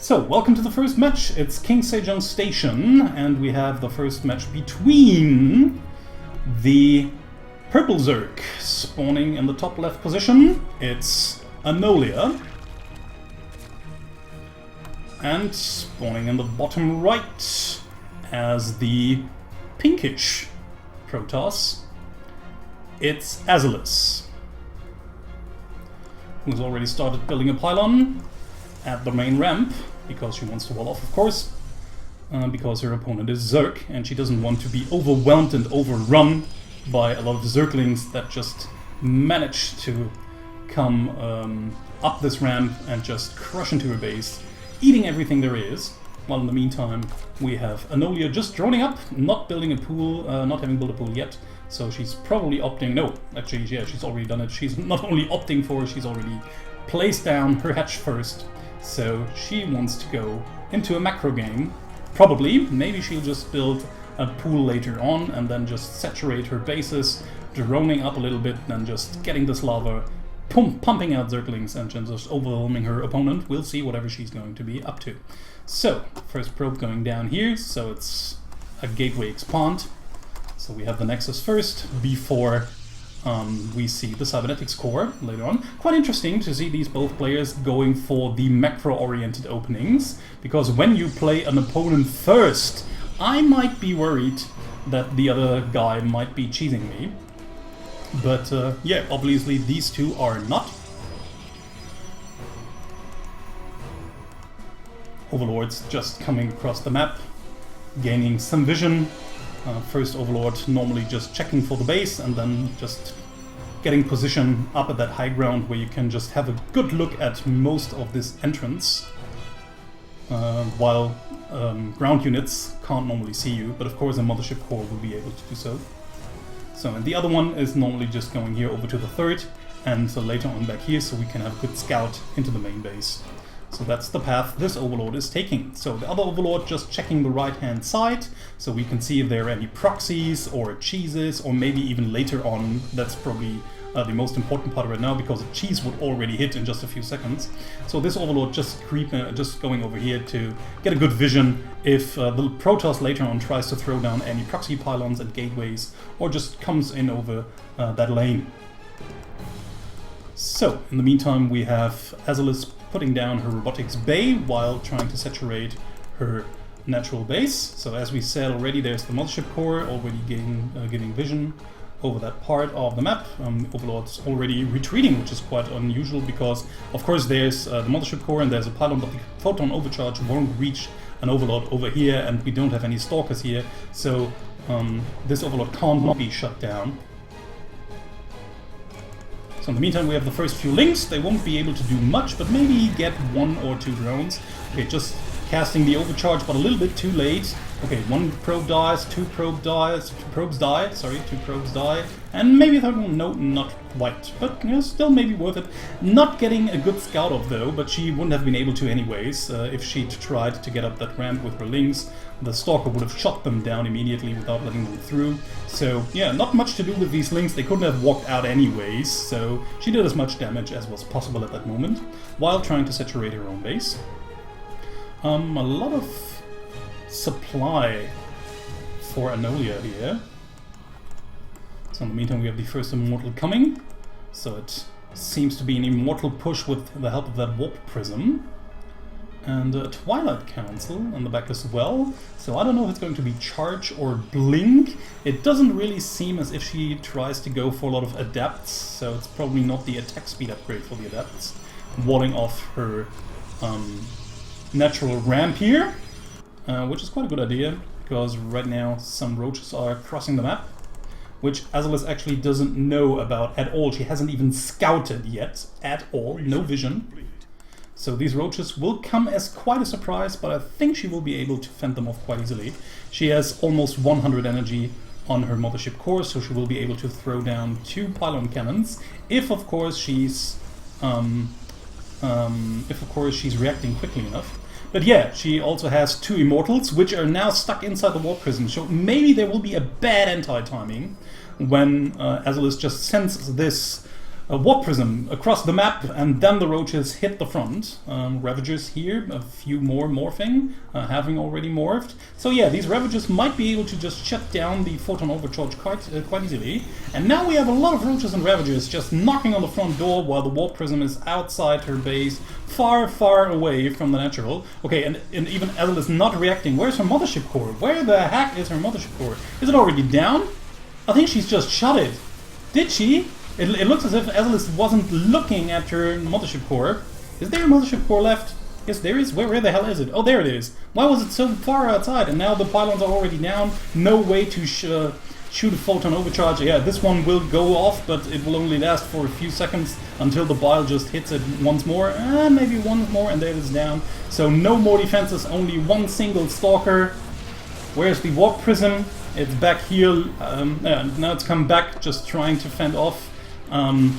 So, welcome to the first match. It's King Sejong Station, and we have the first match between the Purple Zerg. Spawning in the top left position, it's Anolia. And spawning in the bottom right as the pinkish Protoss, it's Azylis, who's already started building a pylon at the main ramp, because she wants to wall off, of course, because her opponent is Zerg, and she doesn't want to be overwhelmed and overrun by a lot of Zerglings that just manage to come up this ramp and just crush into her base, eating everything there is. While in the meantime, we have Anolia just droning up, not building a pool, not having built a pool yet, so she's probably opting, no, actually, yeah, she's already done it. She's not only opting for, she's already placed down her hatch first. So she wants to go into a macro game, probably. Maybe she'll just build a pool later on and then just saturate her bases, droning up a little bit and just getting this lava, pumping out Zerglings and just overwhelming her opponent. We'll see whatever she's going to be up to. So, first probe going down here, so it's a gateway expand. So we have the Nexus first, before we see the Cybernetics core later on. Quite interesting to see these both players going for the macro-oriented openings, because when you play an opponent first, I might be worried that the other guy might be cheating me. But yeah, obviously these two are not. Overlords just coming across the map, gaining some vision. First Overlord normally just checking for the base and then just getting position up at that high ground where you can just have a good look at most of this entrance, while ground units can't normally see you, but of course a Mothership core will be able to do so. So, and the other one is normally just going here over to the third, and so later on back here, so we can have a good scout into the main base. So that's the path this Overlord is taking. So the other Overlord just checking the right-hand side, so we can see if there are any proxies or cheeses, or maybe even later on. That's probably the most important part right now, because a cheese would already hit in just a few seconds. So this Overlord just going over here to get a good vision if the Protoss later on tries to throw down any proxy pylons and gateways, or just comes in over that lane. So, in the meantime, we have Azylis putting down her robotics bay while trying to saturate her natural base. So as we said already, there's the Mothership core already giving vision over that part of the map. Overlord's already retreating, which is quite unusual because, of course, there's the Mothership core and there's a pylon, but the photon overcharge won't reach an Overlord over here, and we don't have any Stalkers here, so this Overlord can't be shut down. So in the meantime, we have the first few links. They won't be able to do much, but maybe get one or two drones. Okay, just casting the overcharge, but a little bit too late. Okay, one probe dies, two probes die, and maybe a third one, no, not quite, but you know, still maybe worth it. Not getting a good scout off though, but she wouldn't have been able to anyways. If she'd tried to get up that ramp with her links, the Stalker would have shot them down immediately without letting them through. So yeah, not much to do with these links. They couldn't have walked out anyways, so she did as much damage as was possible at that moment, while trying to saturate her own base. A lot of supply for Anolia here. So in the meantime, we have the first Immortal coming. So it seems to be an Immortal push with the help of that Warp Prism. And a Twilight Council on the back as well. So I don't know if it's going to be Charge or Blink. It doesn't really seem as if she tries to go for a lot of Adepts, so it's probably not the attack speed upgrade for the Adepts. Walling off her natural ramp here, which is quite a good idea, because right now some roaches are crossing the map, which Azylis actually doesn't know about at all. She hasn't even scouted yet at all, no vision. So these roaches will come as quite a surprise, but I think she will be able to fend them off quite easily. She has almost 100 energy on her Mothership core, so she will be able to throw down 2 pylon cannons, if of course she's reacting quickly enough. But yeah, she also has 2 Immortals, which are now stuck inside the Warp Prism, so maybe there will be a bad anti-timing when Azylis just sends this a warp prism across the map, and then the roaches hit the front. Ravagers here, a few more morphing, having already morphed. So yeah, these Ravagers might be able to just shut down the photon overcharge quite easily. And now we have a lot of roaches and Ravagers just knocking on the front door while the warp prism is outside her base, far, far away from the natural. Okay, and even Azylis not reacting. Where's her mothership core? Where the heck is her mothership core? Is it already down? I think she's just shot it. Did she? It looks as if Azylis wasn't looking at her mothership core. Is there a mothership core left? Yes, there is. Where the hell is it? Oh, there it is. Why was it so far outside? And now the pylons are already down. No way to shoot a photon overcharge. Yeah, this one will go off, but it will only last for a few seconds until the bile just hits it once more. And maybe one more, and there it is down. So no more defenses, only one single stalker. Where's the warp prism? It's back here. Now it's come back, just trying to fend off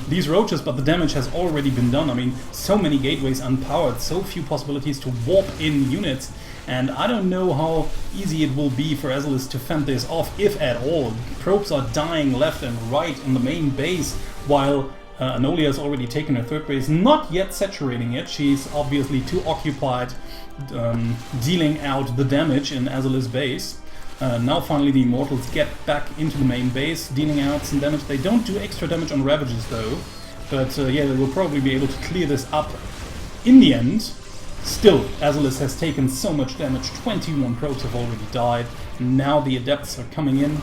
these roaches, but the damage has already been done. I mean, so many gateways unpowered, so few possibilities to warp in units, and I don't know how easy it will be for Azylis to fend this off, if at all. Probes are dying left and right in the main base, while Anolia has already taken her third base, not yet saturating it. She's obviously too occupied dealing out the damage in Azylis' base. Now finally the Immortals get back into the main base, dealing out some damage. They don't do extra damage on Ravages though, but yeah, they will probably be able to clear this up in the end. Still, Azylis has taken so much damage, 21 probes have already died. Now the Adepts are coming in,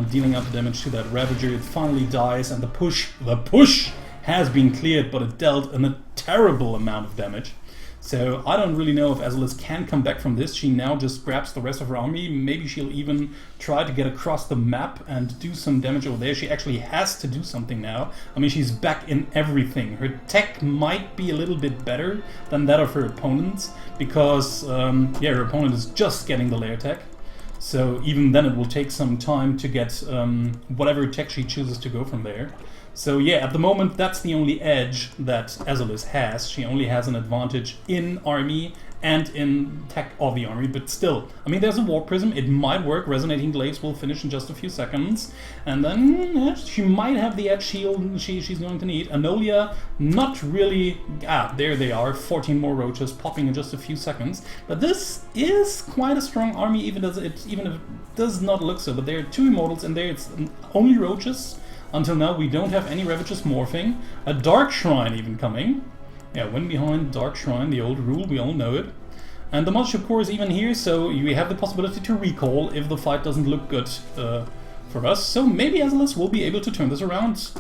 dealing out the damage to that Ravager. It finally dies, and the push has been cleared, but it dealt a terrible amount of damage. So I don't really know if Azylis can come back from this. She now just grabs the rest of her army. Maybe she'll even try to get across the map and do some damage over there. She actually has to do something now. I mean, she's back in everything. Her tech might be a little bit better than that of her opponents, because yeah, her opponent is just getting the layer tech. So even then it will take some time to get whatever tech she chooses to go from there. So yeah, at the moment that's the only edge that Azylis has. She only has an advantage in army and in tech of the army, but still, I mean, there's a warp prism, it might work. Resonating glaives will finish in just a few seconds, and then yeah, she might have the edge shield she's going to need. Anolia, not really. There they are, 14 more roaches popping in just a few seconds. But this is quite a strong army, even if it does not look so. But there are 2 Immortals in there, it's only roaches. Until now we don't have any Ravages morphing. A Dark Shrine even coming. Yeah, win behind Dark Shrine, the old rule, we all know it. And the Mothership Core is even here, so we have the possibility to recall if the fight doesn't look good for us. So maybe Azylis will be able to turn this around.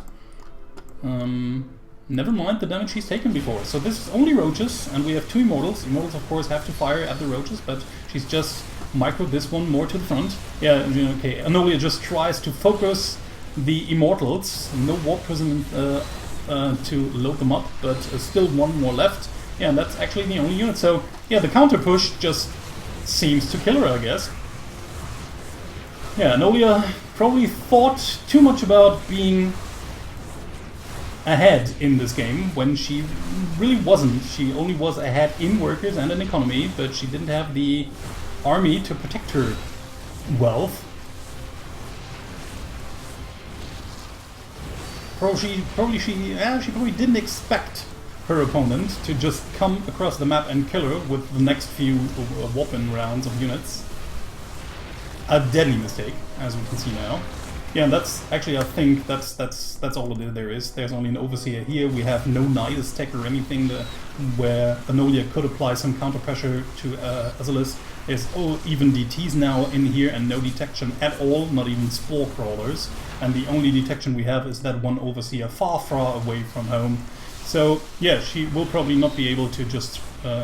Never mind the damage he's taken before. So this is only roaches, and we have 2 Immortals. Immortals of course have to fire at the roaches, but she's just microed this one more to the front. Yeah, okay, Anolia just tries to focus the Immortals. No warp prism to load them up, but still one more left. Yeah, and that's actually the only unit. So yeah, the counter push just seems to kill her, I guess. Yeah, Anolia probably thought too much about being ahead in this game when she really wasn't. She only was ahead in workers and in economy, but she didn't have the army to protect her wealth. She probably didn't expect her opponent to just come across the map and kill her with the next few whopping rounds of units. A deadly mistake, as we can see now. Yeah, and that's actually, I think that's all there is. There's only an Overseer here. We have no Nidus tech or anything where Anolia could apply some counter pressure to Azylis. There's even DTs now in here and no detection at all, not even spore crawlers. And the only detection we have is that one Overseer far, far away from home. So yeah, she will probably not be able to just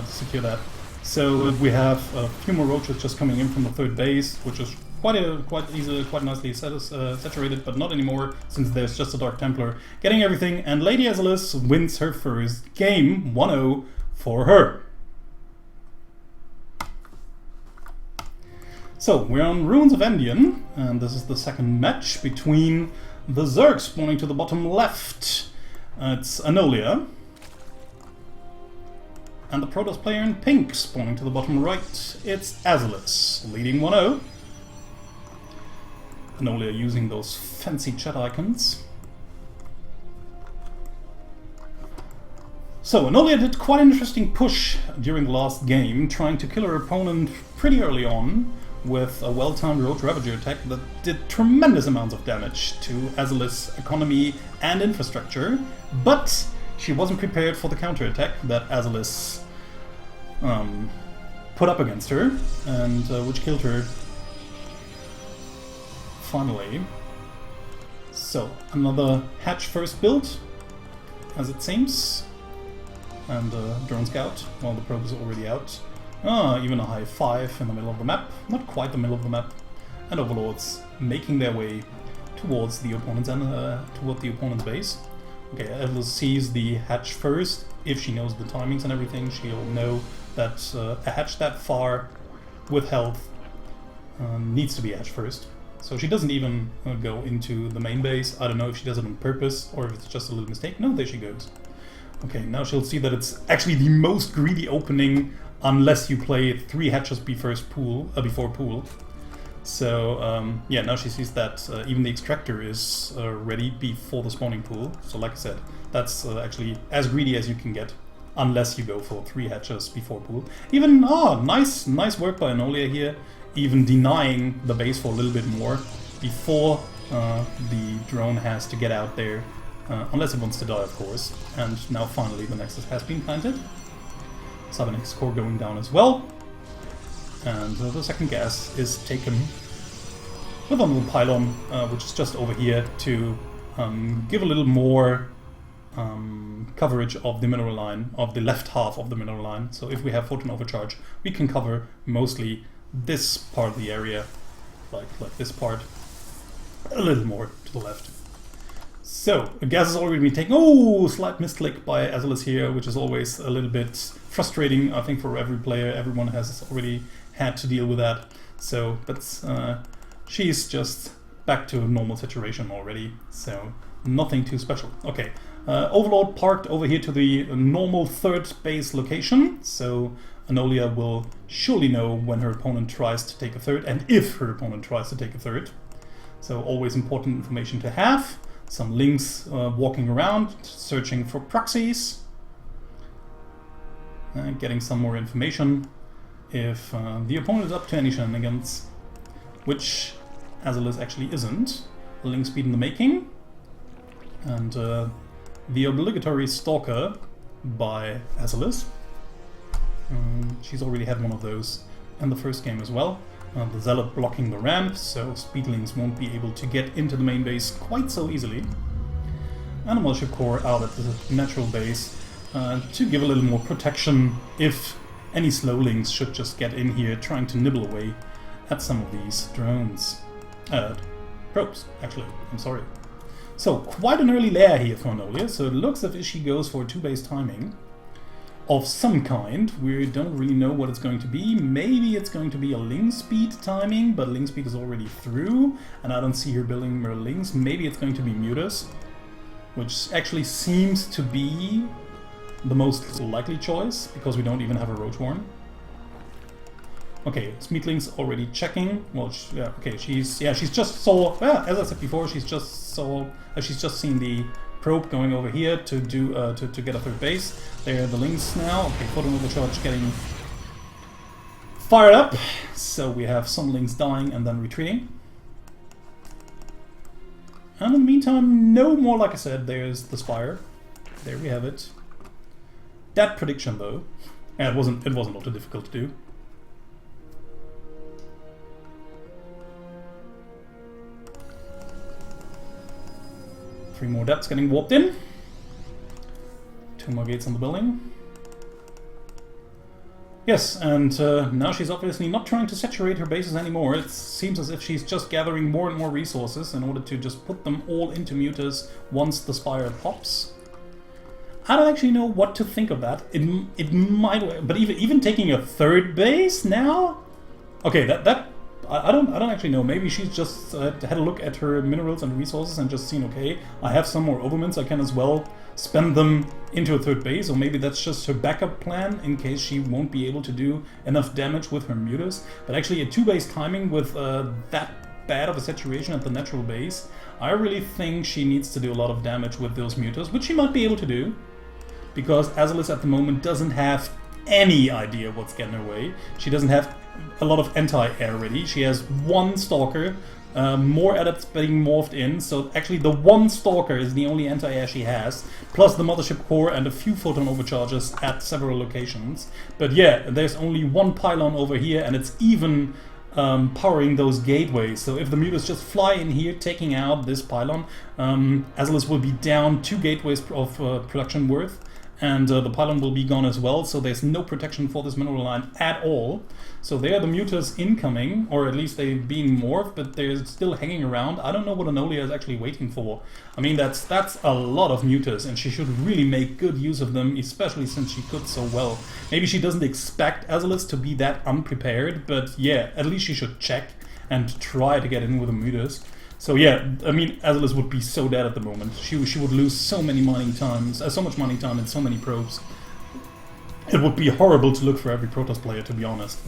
secure that. So we have a few more roaches just coming in from the third base, which is quite nicely saturated, but not anymore since there's just a Dark Templar getting everything. And Lady Azylis wins her first game, 1-0 for her. So we're on Ruins of Endian, and this is the second match between the Zerg spawning to the bottom left. It's Anolia. And the Protoss player in pink spawning to the bottom right. It's Azylis, leading 1-0. Anolia using those fancy chat icons. So, Anolia did quite an interesting push during the last game, trying to kill her opponent pretty early on with a well-timed Roach Ravager attack that did tremendous amounts of damage to Azylis' economy and infrastructure, but she wasn't prepared for the counter-attack that Azylis put up against her, and which killed her finally. So, another hatch first build, as it seems. And Drone Scout, well, the probe is already out. Even a high 5 in the middle of the map. Not quite the middle of the map. And Overlords making their way towards the opponent's toward the opponent's base. Okay, Azylis sees the hatch first. If she knows the timings and everything, she'll know that a hatch that far with health needs to be hatched first. So she doesn't even go into the main base. I don't know if she does it on purpose or if it's just a little mistake. No, there she goes. Okay, now she'll see that it's actually the most greedy opening unless you play 3 hatches before pool. So yeah, now she sees that even the extractor is ready before the spawning pool. So like I said, that's actually as greedy as you can get unless you go for 3 hatches before pool. Even, nice work by Anolia here, even denying the base for a little bit more before the drone has to get out there. Unless it wants to die, of course. And now finally the Nexus has been planted. Cybernetics core going down as well. And the second gas is taken with a little pylon, which is just over here to give a little more coverage of the mineral line, of the left half of the mineral line. So if we have photon overcharge, we can cover mostly this part of the area, like this part, a little more to the left. So, the gas has already been taken. Oh, slight misclick by Azylis here, which is always a little bit frustrating, I think, for every player. Everyone has already had to deal with that. So, but she's just back to a normal situation already. So, nothing too special. Okay, Overlord parked over here to the normal 3rd base location. So, Anolia will surely know when her opponent tries to take a 3rd, and if her opponent tries to take a 3rd. So, always important information to have. Some links walking around, searching for proxies, getting some more information if the opponent is up to any shenanigans, which Azylis actually isn't. Link speed in the making, and the obligatory Stalker by Azylis. She's already had one of those in the first game as well. The Zealot blocking the ramp, so speedlings won't be able to get into the main base quite so easily. And a Mothership Core out at the natural base to give a little more protection if any slowlings should just get in here trying to nibble away at some of these drones. Probes, actually, I'm sorry. So, quite an early lair here for Anolia, so it looks as if she goes for a 2-base timing of some kind. We don't really know what it's going to be. Maybe it's going to be a Ling Speed timing, but Ling Speed is already through, and I don't see her building more Lings. Maybe it's going to be Mutas, which actually seems to be the most likely choice, because we don't even have a Roachborn. Okay, Smeetling's already checking. Well, she's just saw. Yeah, as I said before, she's just seen the probe going over here to do to get a 3rd base. There are the links now. Okay, photon overcharge getting fired up. So we have some links dying and then retreating. And in the meantime, no more. Like I said, there's the Spire. There we have it. That prediction, though, it wasn't all too difficult to do. Three more depths getting warped in. 2 more gates on the building. Yes, and now she's obviously not trying to saturate her bases anymore. It seems as if she's just gathering more and more resources in order to just put them all into Mutas once the Spire pops. I don't actually know what to think of that. It might, but even taking a 3rd base now? Okay, I don't actually know. Maybe she's just had a look at her minerals and resources and just seen, okay, I have some more overmints, I can as well spend them into a 3rd base, or maybe that's just her backup plan in case she won't be able to do enough damage with her Mutas. But actually a 2-base timing with that bad of a saturation at the natural base, I really think she needs to do a lot of damage with those Mutas, which she might be able to do. because Azylis at the moment doesn't have any idea what's getting her way. She doesn't have a lot of anti-air ready. She has one Stalker, more adepts being morphed in, so actually the one Stalker is the only anti-air she has, plus the Mothership Core and a few photon overcharges at several locations. But yeah, there's only one pylon over here, and it's even powering those gateways. So if the Mutas just fly in here, taking out this pylon, Azylis will be down 2 gateways of production worth, and the pylon will be gone as well, so there's no protection for this mineral line at all. So there are the Mutas incoming, or at least they're being morphed, but they're still hanging around. I don't know what Anolia is actually waiting for. I mean, that's a lot of Mutas, and she should really make good use of them, especially since she could so well. Maybe she doesn't expect Azylis to be that unprepared, but yeah, at least she should check and try to get in with the Mutas. So yeah, I mean, Azylis would be so dead at the moment. She would lose so many mining times, so much mining time and so many probes. It would be horrible to look for every Protoss player, to be honest.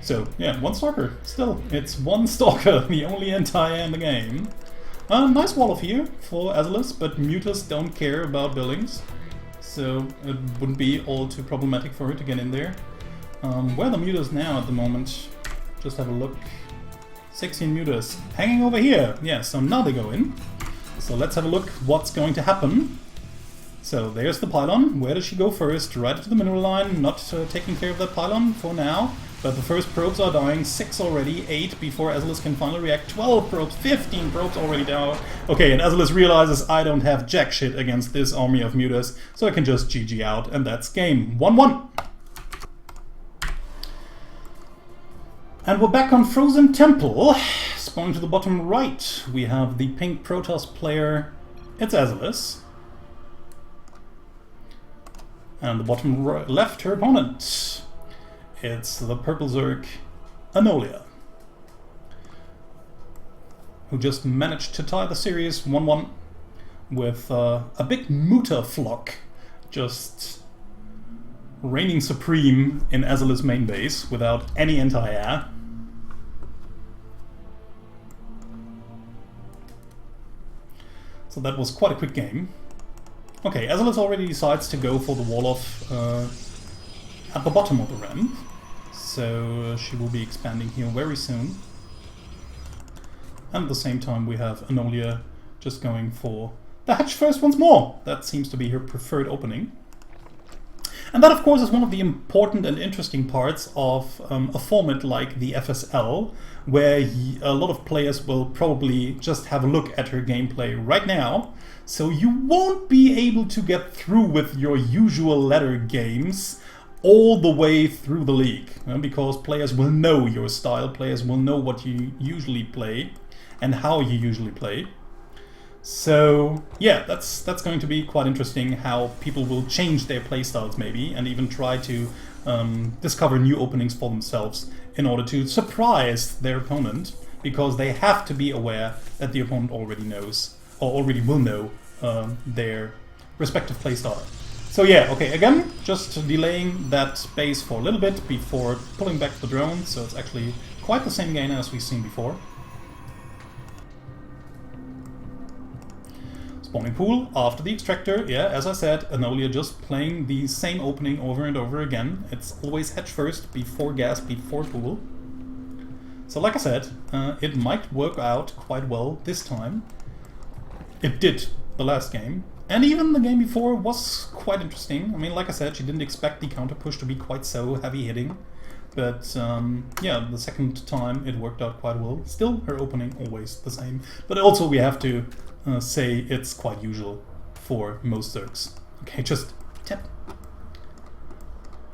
So yeah, one Stalker. Still, it's one Stalker, the only anti-air in the game. Nice wall of here for Azylis, but Mutas don't care about buildings, so it wouldn't be all too problematic for her to get in there. Where are the Mutas now at the moment? Just have a look. 16 Mutas hanging over here. Yeah, so now they go in. So let's have a look what's going to happen. So there's the pylon. Where does she go first? Right into the mineral line. Not taking care of that pylon for now. But the first probes are dying. 6 already. 8 before Azylis can finally react. 12 probes. 15 probes already down. Okay, and Azylis realizes I don't have jack shit against this army of Mutas, so I can just GG out, and that's game. 1-1. And we're back on Frozen Temple. Spawning to the bottom right, we have the pink Protoss player. It's Azylis. And the bottom left, her opponent. It's the purple Zerg, Anolia, who just managed to tie the series 1-1 with a big Muta flock just reigning supreme in Azylis' main base without any anti-air. So that was quite a quick game. Okay, Azylis already decides to go for the wall-off at the bottom of the ramp, so she will be expanding here very soon. And at the same time we have Anolia just going for the hatch first once more. That seems to be her preferred opening. And that, of course, is one of the important and interesting parts of a format like the FSL, where a lot of players will probably just have a look at her gameplay right now, so you won't be able to get through with your usual ladder games all the way through the league, because players will know your style, players will know what you usually play and how you usually play. So yeah, that's going to be quite interesting how people will change their playstyles maybe, and even try to discover new openings for themselves in order to surprise their opponent, because they have to be aware that the opponent already knows, or already will know, their respective playstyle. So yeah, okay, again, just delaying that base for a little bit before pulling back the drone, so it's actually quite the same game as we've seen before. Spawning pool after the extractor. Yeah, as I said, Anolia just playing the same opening over and over again. It's always hatch first, before gas, before pool. So like I said, it might work out quite well this time. It did the last game. And even the game before was quite interesting. I mean, like I said, she didn't expect the counter push to be quite so heavy hitting. But yeah, the second time it worked out quite well. Still, her opening always the same. But also we have to say it's quite usual for most Zergs. Okay, just tap.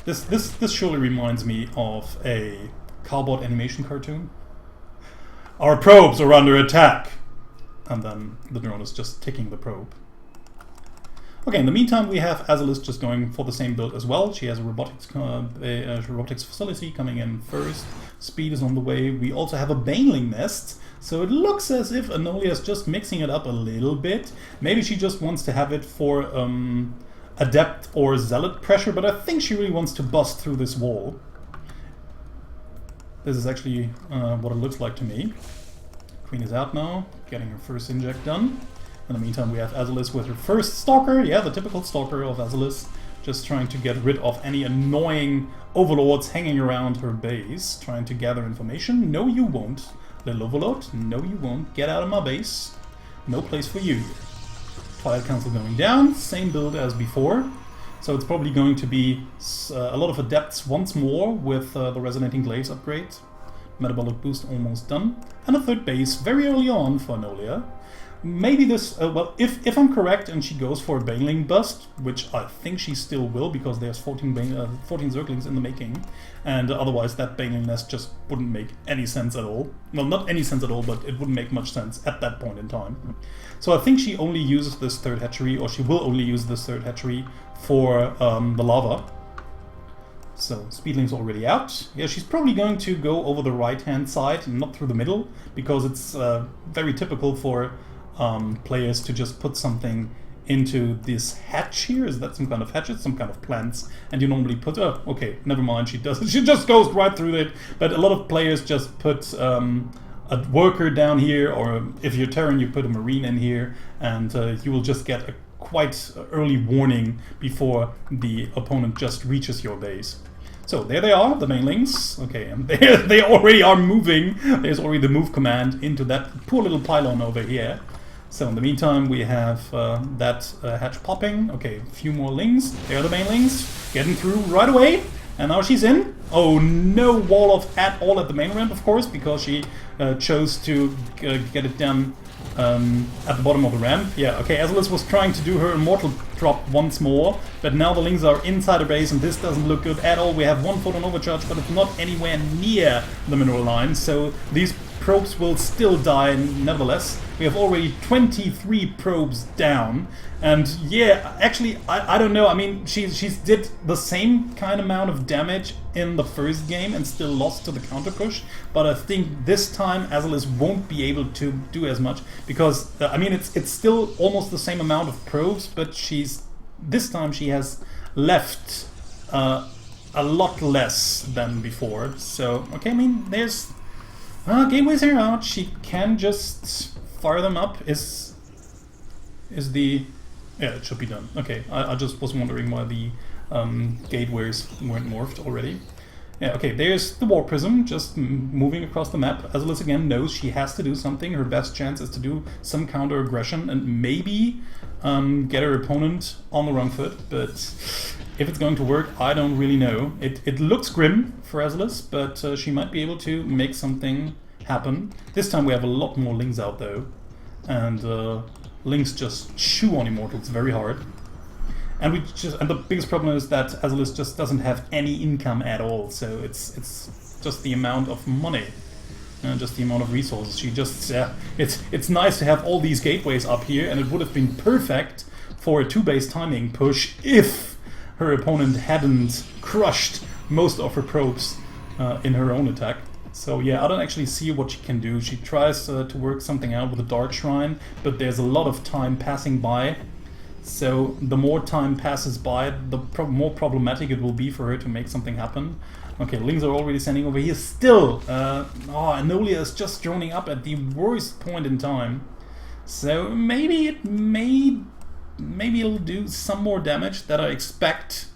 This surely reminds me of a cardboard animation cartoon. Our probes are under attack! And then the drone is just ticking the probe. Okay, in the meantime we have Azylis just going for the same build as well. She has a robotics facility coming in first. Speed is on the way. We also have a Baneling nest. So it looks as if Anolia is just mixing it up a little bit. Maybe she just wants to have it for Adept or Zealot pressure, but I think she really wants to bust through this wall. This is actually what it looks like to me. Queen is out now, getting her first inject done. In the meantime, we have Azylis with her first Stalker. Yeah, the typical Stalker of Azylis. Just trying to get rid of any annoying overlords hanging around her base. Trying to gather information. No, you won't. Little overlord. No, you won't. Get out of my base. No place for you here. Twilight Council going down. Same build as before. So it's probably going to be a lot of adepts once more with the Resonating Glaives upgrade. Metabolic boost almost done. And a third base very early on for Anolia. Maybe this, well, if I'm correct and she goes for a Baneling bust, which I think she still will because there's 14 Zerglings in the making, and otherwise that Baneling nest just wouldn't make any sense at all. Well, not any sense at all, but it wouldn't make much sense at that point in time. So I think she only uses this third hatchery, or she will only use this third hatchery for the lava. So, Speedling's already out. Yeah, she's probably going to go over the right-hand side, and not through the middle, because it's very typical for players to just put something into this hatch here. Is that some kind of hatch? It's some kind of plants. And you normally put... Oh, okay, never mind, she doesn't. She just goes right through it. But a lot of players just put a worker down here, or if you're Terran, you put a marine in here, and you will just get a quite early warning before the opponent just reaches your base. So there they are, the Banelings. Okay, and they already are moving. There's already the move command into that poor little pylon over here. So in the meantime, we have that hatch popping. Okay, a few more lings. There are the Banelings getting through right away. And now she's in. Oh, no wall of at all at the main ramp, of course, because she chose to get it done at the bottom of the ramp. Yeah, okay, Azylis was trying to do her immortal drop once more, but now the lings are inside her base and this doesn't look good at all. We have one photon overcharge, but it's not anywhere near the mineral line, so these probes will still die nevertheless. We have already 23 probes down, and yeah, actually, I don't know, I mean, she's did the same kind of amount of damage in the first game and still lost to the counter push, but I think this time Azylis won't be able to do as much, because, I mean, it's still almost the same amount of probes, but this time she has left a lot less than before, so, okay, I mean, there's... gateways are out, she can just fire them up. Is the... Yeah, it should be done. Okay, I just was wondering why the gateways weren't morphed already. Yeah, okay, there's the War Prism just moving across the map. Azylis again knows she has to do something. Her best chance is to do some counter aggression and maybe get her opponent on the wrong foot, but if it's going to work, I don't really know. It looks grim for Azylis, but she might be able to make something happen. This time we have a lot more lings out though, and lings just chew on immortals very hard. And the biggest problem is that Azylis just doesn't have any income at all, so it's just the amount of money. Just the amount of resources. She just, it's nice to have all these gateways up here, and it would have been perfect for a 2-base timing push if her opponent hadn't crushed most of her probes in her own attack. So yeah, I don't actually see what she can do. She tries to work something out with a Dark Shrine, but there's a lot of time passing by. So the more time passes by, the more problematic it will be for her to make something happen. Okay, lings are already standing over here. Still, Anolia is just droning up at the worst point in time. So maybe it'll do some more damage that I expect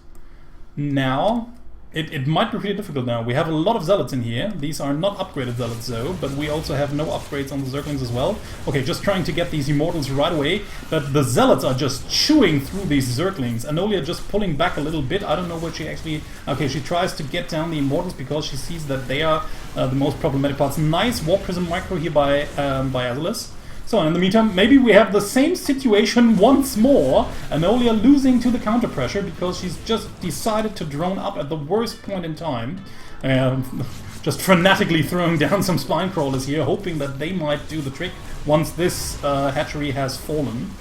now. It might be pretty difficult now. We have a lot of Zealots in here. These are not upgraded Zealots though, but we also have no upgrades on the Zerglings as well. Okay, just trying to get these Immortals right away, but the Zealots are just chewing through these Zerglings. Anolia just pulling back a little bit. I don't know what she actually... Okay, she tries to get down the Immortals because she sees that they are the most problematic parts. Nice Warp Prism micro here by Azylis. So in the meantime, maybe we have the same situation once more. Anolia losing to the counter pressure because she's just decided to drone up at the worst point in time. Just frenetically throwing down some spine crawlers here, hoping that they might do the trick once this hatchery has fallen.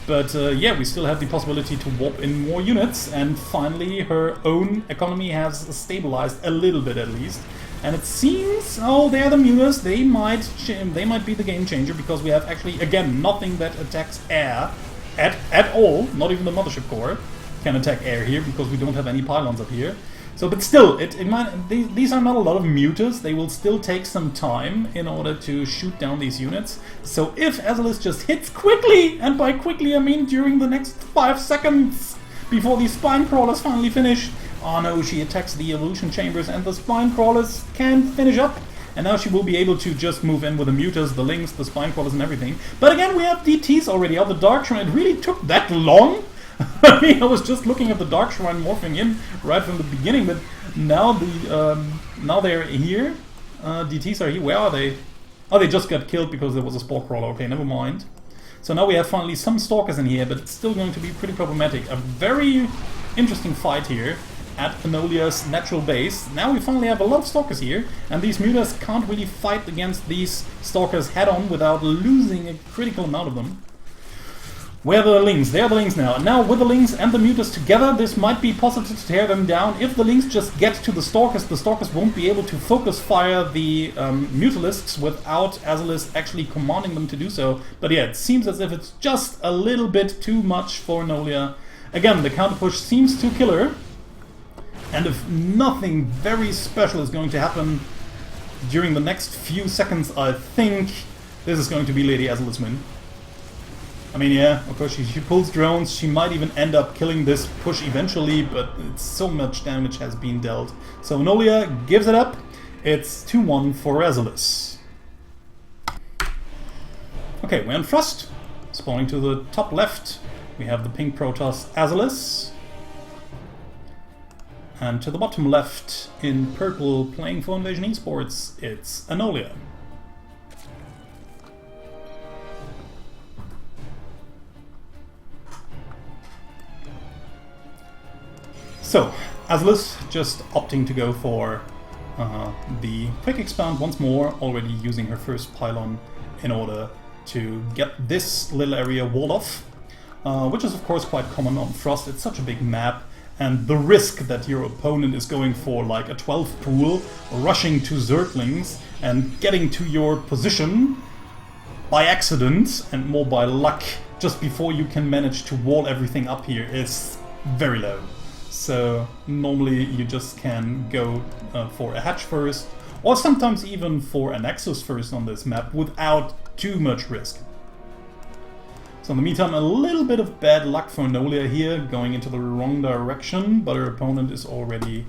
But yeah, we still have the possibility to warp in more units, and finally her own economy has stabilized a little bit at least. And it seems, oh, they're the Mulas, they might be the game changer, because we have actually, again, nothing that attacks air at all. Not even the Mothership Core can attack air here, because we don't have any pylons up here. So, but still, these are not a lot of mutas. They will still take some time in order to shoot down these units. So if Azylis just hits quickly, and by quickly I mean during the next 5 seconds before the spine crawlers finally finish. Oh no, she attacks the evolution chambers and the spine crawlers can finish up. And now she will be able to just move in with the mutas, the links, the spine crawlers and everything. But again, we have DTs already out the Dark Shrine. It really took that long? I mean, I was just looking at the Dark Shrine morphing in right from the beginning, but now now they're here. DTs are here. Where are they? Oh, they just got killed because there was a Spore Crawler. Okay, never mind. So now we have finally some Stalkers in here, but it's still going to be pretty problematic. A very interesting fight here at Anolia's natural base. Now we finally have a lot of Stalkers here, and these mutas can't really fight against these Stalkers head-on without losing a critical amount of them. Where are the Lings? They are the Lings now. And now with the Lings and the mutas together, this might be possible to tear them down. If the Lings just get to the Stalkers won't be able to focus fire the Mutalisks without Azylis actually commanding them to do so. But yeah, it seems as if it's just a little bit too much for Anolia. Again, the counter push seems to kill her. And if nothing very special is going to happen during the next few seconds, I think this is going to be Lady Azylis win. I mean, yeah, of course, she pulls drones, she might even end up killing this push eventually, but it's so much damage has been dealt. So Anolia gives it up. It's 2-1 for Azylis. Okay, we're on Frost. Spawning to the top left, we have the pink Protoss Azylis. And to the bottom left, in purple, playing for Invasion Esports, it's Anolia. So, Azylis just opting to go for the quick expand once more, already using her first pylon in order to get this little area walled off, which is of course quite common on Frost. It's such a big map, and the risk that your opponent is going for like a 12 pool, rushing to Zerglings and getting to your position by accident and more by luck just before you can manage to wall everything up here is very low. So normally you just can go for a hatch first, or sometimes even for a nexus first on this map without too much risk. So in the meantime, a little bit of bad luck for Anolia here, going into the wrong direction, but her opponent is already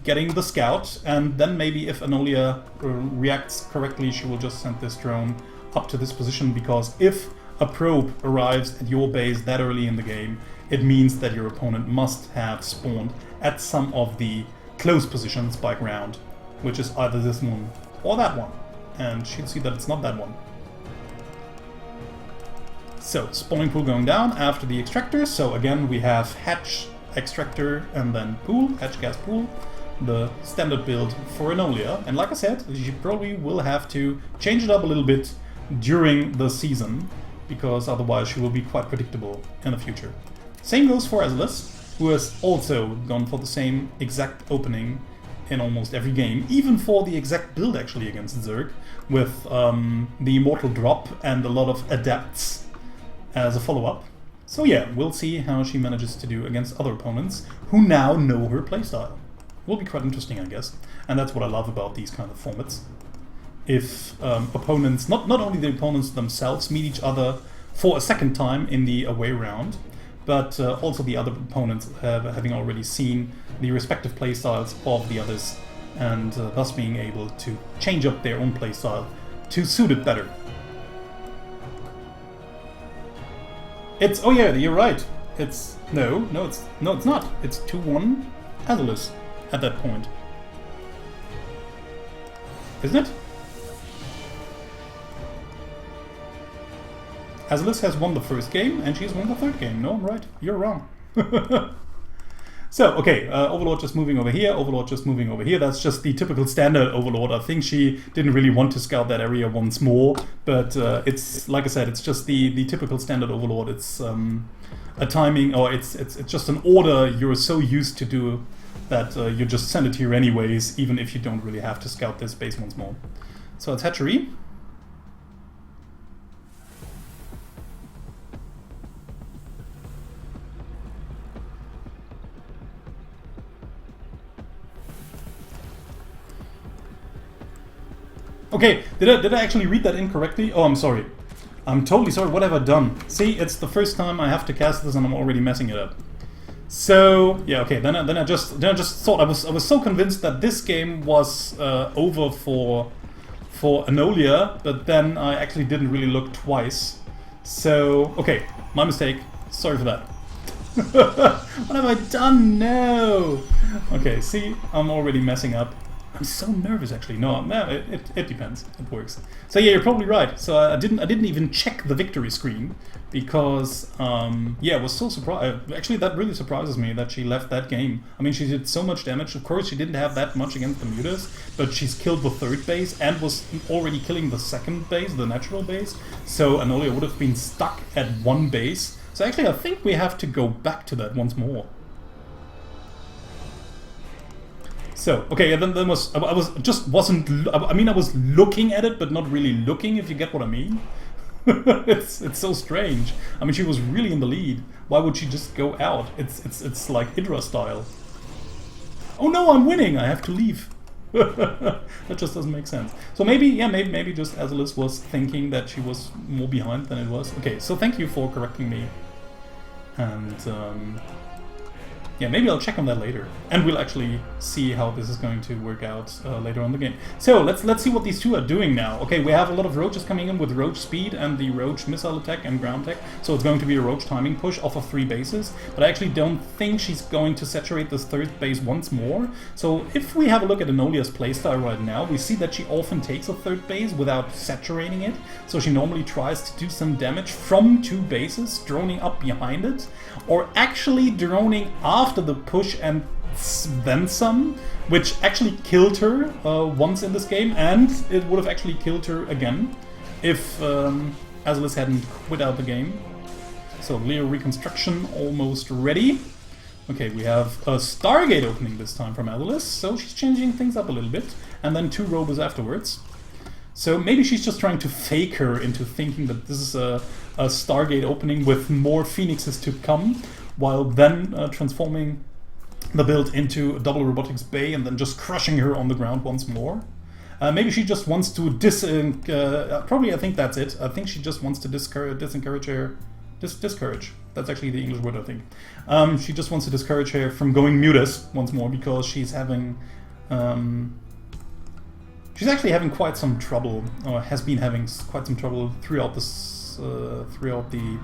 getting the scout, and then maybe if Anolia reacts correctly, she will just send this drone up to this position, because if a probe arrives at your base that early in the game, it means that your opponent must have spawned at some of the close positions by ground, which is either this one or that one. And she'll see that it's not that one. So, spawning pool going down after the extractor. So again, we have hatch, extractor, and then pool, hatch, gas, pool. The standard build for Anolia. And like I said, she probably will have to change it up a little bit during the season, because otherwise she will be quite predictable in the future. Same goes for Azylis, who has also gone for the same exact opening in almost every game, even for the exact build actually against Zerg, with the Immortal drop and a lot of adapts as a follow-up. So yeah, we'll see how she manages to do against other opponents who now know her playstyle. Will be quite interesting, I guess, and that's what I love about these kind of formats. If opponents, not only the opponents themselves, meet each other for a second time in the away round, but also the other opponents having already seen the respective playstyles of the others, and thus being able to change up their own playstyle to suit it better. It's, oh yeah, you're right. It's, no, it's not. It's 2-1 Azylis at that point. Isn't it? Azylis has won the first game, and she's won the third game. No, I'm right. You're wrong. So, okay, Overlord just moving over here, Overlord just moving over here. That's just the typical standard Overlord. I think she didn't really want to scout that area once more, but it's, like I said, it's just the typical standard Overlord. It's a timing, or it's just an order you're so used to do that you just send it here anyways, even if you don't really have to scout this base once more. So it's hatchery. Okay, did I actually read that incorrectly? Oh, I'm sorry. I'm totally sorry. What have I done? See, it's the first time I have to cast this and I'm already messing it up. So yeah, okay. Then I just thought I was so convinced that this game was over for Anolia, but then I actually didn't really look twice. So okay, my mistake. Sorry for that. What have I done? No. Okay, see, I'm already messing up. I'm so nervous actually. No, it depends. It works. So yeah, you're probably right. So I didn't even check the victory screen because yeah, I was so surprised. Actually, that really surprises me that she left that game. I mean, she did so much damage. Of course, she didn't have that much against the mutas, but she's killed the third base and was already killing the second base, the natural base. So Anolia would have been stuck at one base. So actually, I think we have to go back to that once more. So okay, then I was wasn't. I mean, I was looking at it, but not really looking. If you get what I mean, it's so strange. I mean, she was really in the lead. Why would she just go out? It's like Hydra style. Oh no, I'm winning. I have to leave. That just doesn't make sense. So maybe, yeah, maybe just Azylis was thinking that she was more behind than it was. Okay, so thank you for correcting me. And yeah, maybe I'll check on that later, and we'll actually see how this is going to work out later on in the game. So let's see what these two are doing now. Okay, we have a lot of roaches coming in with roach speed and the roach missile attack and ground tech, so it's going to be a roach timing push off of 3 bases, but I actually don't think she's going to saturate this third base once more. So if we have a look at Anolia's playstyle right now, we see that she often takes a third base without saturating it, so she normally tries to do some damage from 2 bases, droning up behind it, or actually droning after the push and then some, which actually killed her once in this game, and it would have actually killed her again if Azylis hadn't quit out the game. So Leo reconstruction almost ready. Okay, we have a Stargate opening this time from Azylis, so she's changing things up a little bit, and then 2 robots afterwards. So maybe she's just trying to fake her into thinking that this is a Stargate opening with more Phoenixes to come, while then transforming the build into a double robotics bay and then just crushing her on the ground once more. Maybe she just wants to probably I think that's it. I think she just wants to discourage her. Discourage. That's actually the English word, I think. She just wants to discourage her from going mutas once more because she's having... she's actually having quite some trouble, or has been having quite some trouble throughout this, throughout the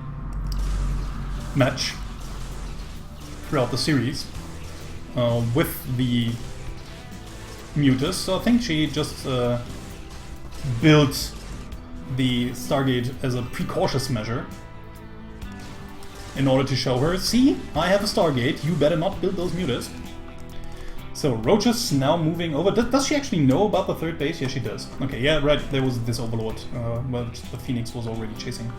match, throughout the series, with the mutas. So I think she just built the Stargate as a precautious measure in order to show her, see, I have a Stargate, you better not build those mutas. So roaches now moving over. Does she actually know about the third base? Yeah, she does. Okay, yeah, right, there was this Overlord, which the Phoenix was already chasing.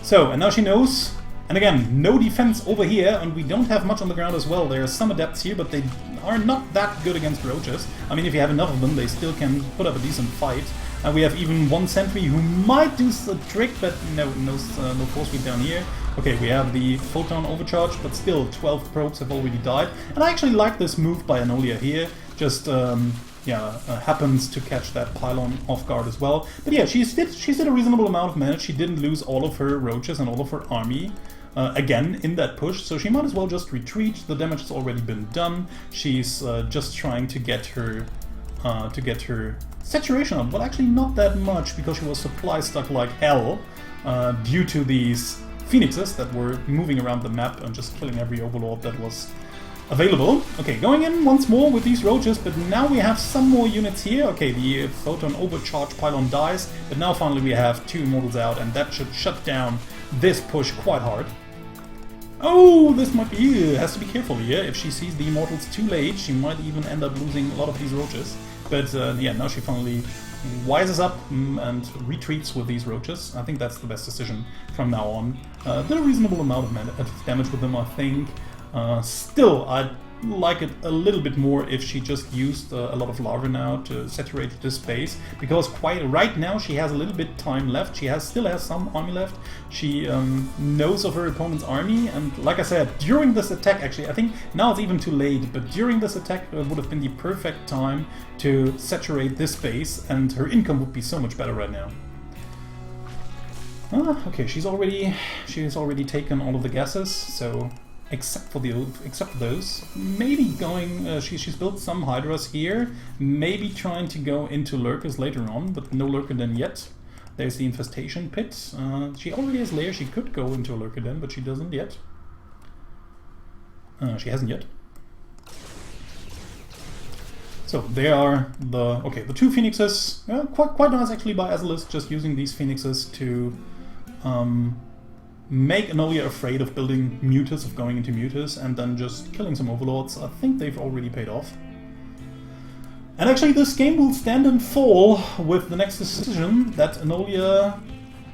So, and now she knows. And again, no defense over here, and we don't have much on the ground as well. There are some adepts here, but they are not that good against roaches. I mean, if you have enough of them, they still can put up a decent fight. And we have even 1 sentry who might do a trick, but no force feed down here. Okay, we have the photon overcharge, but still 12 probes have already died. And I actually like this move by Anolia here. Just happens to catch that pylon off guard as well. But yeah, she's did a reasonable amount of damage. She didn't lose all of her roaches and all of her army again in that push, so she might as well just retreat. The damage has already been done. She's just trying to get her saturation up. Well, actually not that much because she was supply stuck like hell due to these Phoenixes that were moving around the map and just killing every Overlord that was available. Okay, going in once more with these roaches, but now we have some more units here. Okay, the photon overcharge pylon dies, but now finally we have 2 immortals out, and that should shut down this push quite hard. Oh, this might be... has to be careful here. If she sees the immortals too late, she might even end up losing a lot of these roaches. But yeah, now she finally wises up and retreats with these roaches. I think that's the best decision from now on. Did a reasonable amount of damage with them, I think. Still, I like it a little bit more if she just used a lot of larvae now to saturate this space, because right now she has a little bit time left. She still has some army left. She knows of her opponent's army, and like I said, during this attack, actually, I think now it's even too late, but during this attack would have been the perfect time to saturate this space, and her income would be so much better right now. Okay, she's already taken all of the gases, so except for those, maybe going. She's built some hydras here, maybe trying to go into lurkers later on, but no lurker den yet. There's the infestation pit. She already has lair. She could go into a lurker den, but she doesn't yet. She hasn't yet. So they are the two phoenixes. Quite nice actually by Azylis, just using these phoenixes to make Anolia afraid of building mutas, of going into mutas, and then just killing some overlords. I think they've already paid off. And actually this game will stand and fall with the next decision that Anolia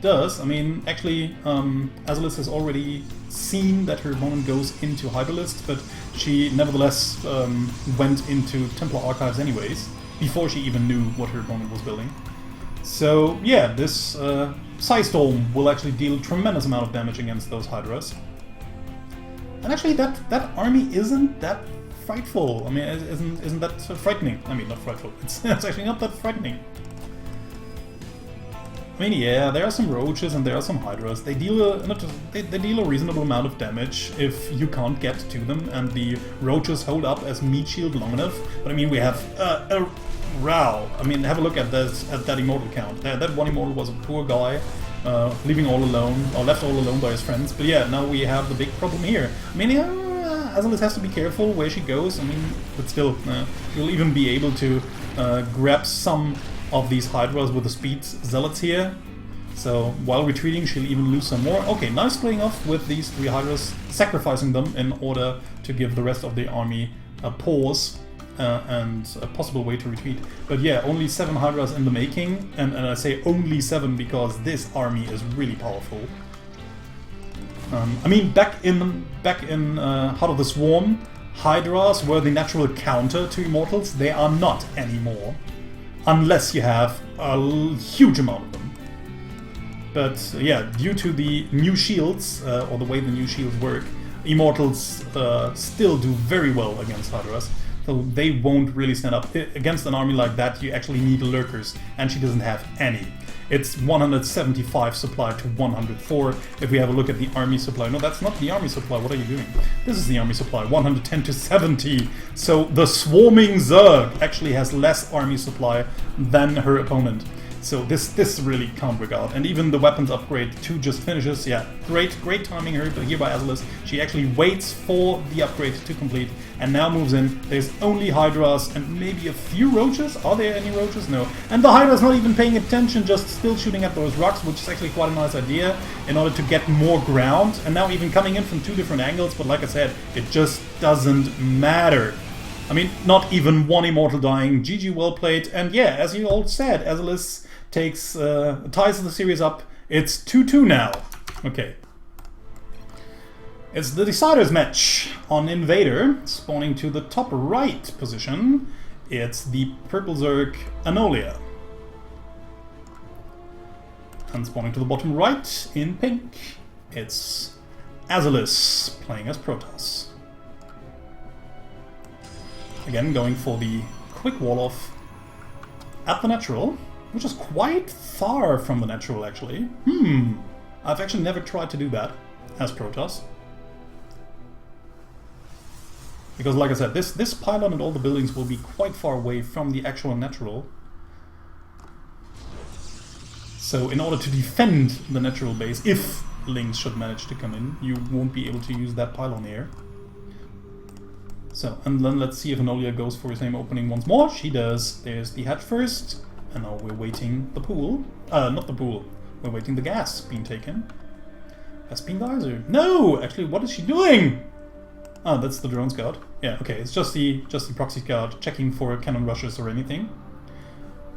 does. I mean, actually, Azylis has already seen that her opponent goes into Hydralist, but she nevertheless went into Templar Archives anyways, before she even knew what her opponent was building. So yeah, this Psystorm will actually deal a tremendous amount of damage against those Hydras. And actually that army isn't that frightful. I mean, isn't that frightening? I mean, not frightful. It's actually not that frightening. I mean, yeah, there are some roaches and there are some hydras. They deal they deal a reasonable amount of damage if you can't get to them, and the roaches hold up as meat shield long enough. But I mean, we have a row. I mean, have a look at that immortal count. That one immortal was a poor guy, leaving all alone, or left all alone by his friends. But yeah, now we have the big problem here. I mean, Azylis has to be careful where she goes. I mean, but still, you'll even be able to grab some of these hydras with the speed zealots here. So while retreating, she'll even lose some more. Okay, nice playing off with these 3 hydras, sacrificing them in order to give the rest of the army a pause and a possible way to retreat. But yeah, only 7 hydras in the making, and I say only 7 because this army is really powerful. I mean, back in Heart of the Swarm, hydras were the natural counter to immortals. They are not anymore, unless you have a huge amount of them. But yeah, due to the new shields, or the way the new shields work, immortals still do very well against hydras. So they won't really stand up. Against an army like that, you actually need lurkers, and she doesn't have any. It's 175 supply to 104. If we have a look at the army supply, no, that's not the army supply. What are you doing? This is the army supply, 110 to 70. So the swarming Zerg actually has less army supply than her opponent. So this really can't work out. And even the weapons upgrade 2 just finishes. Yeah, great timing here by Azylis. She actually waits for the upgrade to complete and now moves in. There's only hydras and maybe a few roaches. Are there any roaches? No. And the hydra's not even paying attention, just still shooting at those rocks, which is actually quite a nice idea in order to get more ground. And now even coming in from 2 different angles, but like I said, it just doesn't matter. I mean, not even 1 immortal dying. GG, well played. And yeah, as you all said, Azylis ties the series up. It's 2-2 now. Okay. It's the Deciders match on Invader, spawning to the top right position. It's the Purple Zerg Anolia. And spawning to the bottom right in pink, it's Azylis playing as Protoss. Again, going for the quick wall-off at the natural, which is quite far from the natural, actually. I've actually never tried to do that as Protoss. Because, like I said, this pylon and all the buildings will be quite far away from the actual natural. So, in order to defend the natural base, if Lynx should manage to come in, you won't be able to use that pylon here. So, and then let's see if Anolia goes for the same opening once more. She does. There's the hatch first. And now we're waiting the pool. Not the pool. We're waiting the gas being taken. Beam geyser. No! Actually, what is she doing? Ah, that's the drone scout. Yeah, okay, it's just the proxy scout checking for cannon rushes or anything.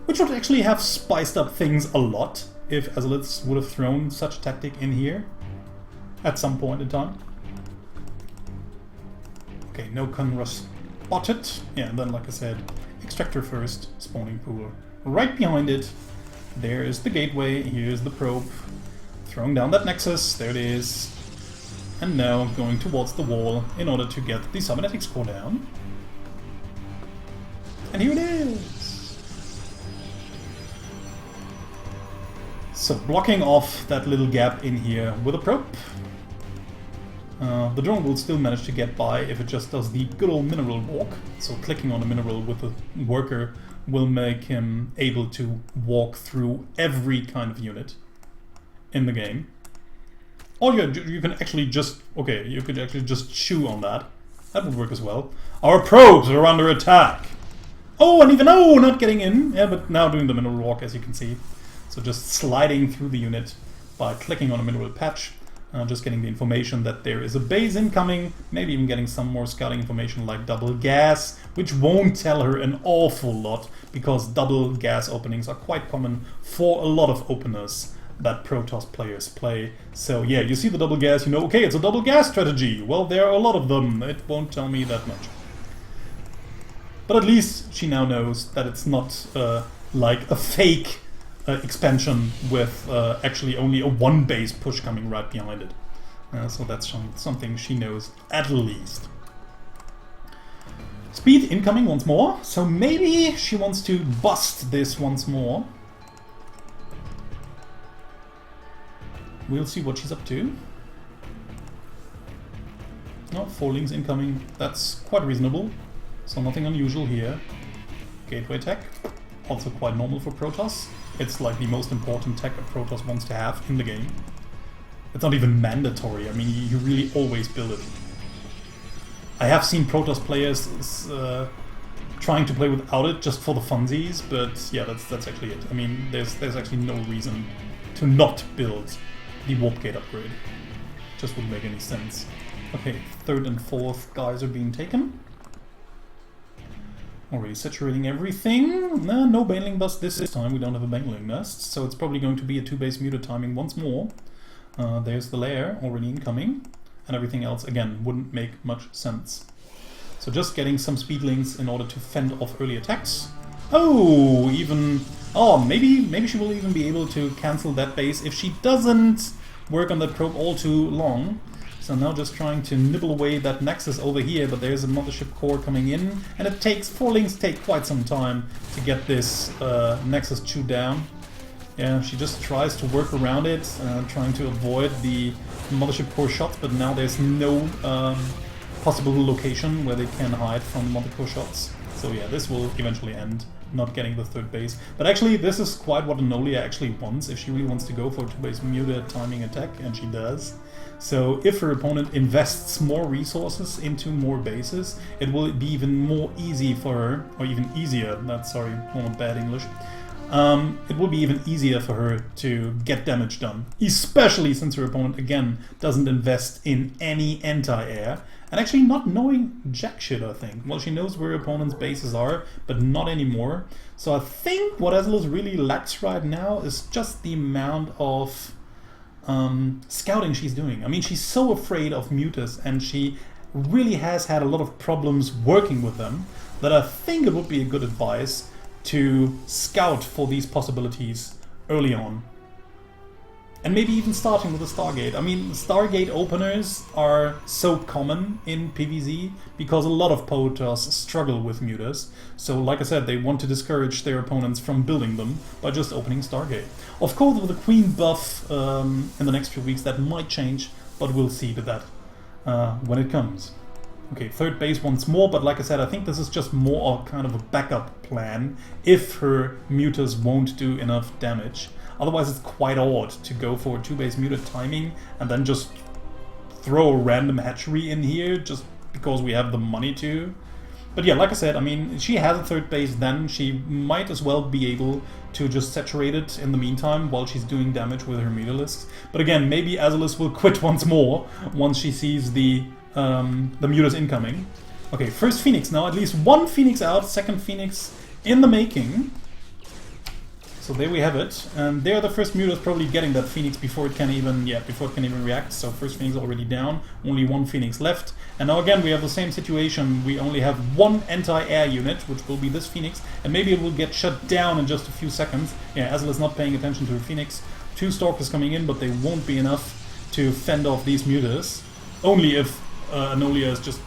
Which would actually have spiced up things a lot if Azylis would have thrown such a tactic in here at some point in time. Okay, no Conra spotted. Yeah, and then like I said, extractor first, spawning pool. Right behind it, there is the gateway, here's the probe. Throwing down that nexus, there it is. And now going towards the wall in order to get the cybernetics core down. And here it is! So blocking off that little gap in here with a probe. The drone will still manage to get by if it just does the good old mineral walk. So clicking on a mineral with the worker will make him able to walk through every kind of unit in the game. Or you can actually just, okay, you could actually just chew on that. That would work as well. Our probes are under attack! Oh, and even, oh, not getting in. Yeah, but now doing the mineral walk, as you can see. So just sliding through the unit by clicking on a mineral patch. Just getting the information that there is a base incoming, maybe even getting some more scouting information like double gas, which won't tell her an awful lot, because double gas openings are quite common for a lot of openers that Protoss players play. So yeah, you see the double gas, you know, okay, it's a double gas strategy. Well, there are a lot of them, it won't tell me that much. But at least she now knows that it's not like a fake expansion with actually only a one base push coming right behind it. So that's something she knows at least. Speed incoming once more, so maybe she wants to bust this once more. We'll see what she's up to. No, 4 links incoming, that's quite reasonable. So nothing unusual here. Gateway tech, also quite normal for Protoss. It's like the most important tech that Protoss wants to have in the game. It's not even mandatory, I mean, you really always build it. I have seen Protoss players trying to play without it just for the funsies, but yeah, that's actually it. I mean, there's actually no reason to not build the warp gate upgrade. Just wouldn't make any sense. Okay, 3rd and 4th guys are being taken. Already saturating everything. No baneling bust this time. We don't have a baneling nest, so it's probably going to be a 2-base muted timing once more. There's the lair already incoming, and everything else again wouldn't make much sense. So just getting some speedlings in order to fend off early attacks. Oh, even maybe she will even be able to cancel that base if she doesn't work on that probe all too long. So now just trying to nibble away that nexus over here, but there's a mothership core coming in, and it takes 4 links take quite some time to get this nexus chewed down. Yeah, she just tries to work around it, trying to avoid the mothership core shots, but now there's no possible location where they can hide from mother core shots. So yeah, this will eventually end, not getting the 3rd base. But actually, this is quite what Anolia actually wants, if she really wants to go for a 2-base muted timing attack, and she does. So if her opponent invests more resources into more bases, it will be even more easy for her, or even easier, that's sorry, not bad English. It will be even easier for her to get damage done, especially since her opponent, again, doesn't invest in any anti-air, and actually not knowing jack shit, I think. Well, she knows where her opponent's bases are, but not anymore. So I think what Azylis really lacks right now is just the amount of scouting she's doing. I mean, she's so afraid of mutas, and she really has had a lot of problems working with them, that I think it would be a good advice to scout for these possibilities early on. And maybe even starting with the Stargate. I mean, Stargate openers are so common in PvZ because a lot of Protoss struggle with mutas. So like I said, they want to discourage their opponents from building them by just opening Stargate. Of course, with the Queen buff in the next few weeks, that might change, but we'll see to that when it comes. Okay, 3rd base once more, but like I said, I think this is just more kind of a backup plan if her mutas won't do enough damage. Otherwise, it's quite odd to go for a 2-base muted timing and then just throw a random hatchery in here just because we have the money to. But yeah, like I said, I mean, she has a 3rd base, then she might as well be able to just saturate it in the meantime while she's doing damage with her mutalisks. But again, maybe Azylis will quit once more once she sees the mutas incoming. Okay, 1st Phoenix now, at least 1 Phoenix out, 2nd Phoenix in the making. So there we have it. And there the first Muta is probably getting that Phoenix before it can even react. So first Phoenix already down, only one Phoenix left. And now again we have the same situation. We only have one anti-air unit, which will be this Phoenix, and maybe it will get shut down in just a few seconds. Yeah, Azylis is not paying attention to her Phoenix. 2 Stalkers coming in, but they won't be enough to fend off these Mutas. Only if Anolia is just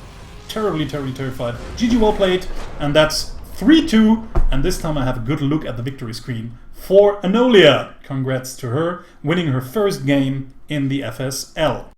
terribly terrified. GG, well played, and that's 3-2, and this time I have a good look at the victory screen for Anolia. Congrats to her, winning her first game in the FSL.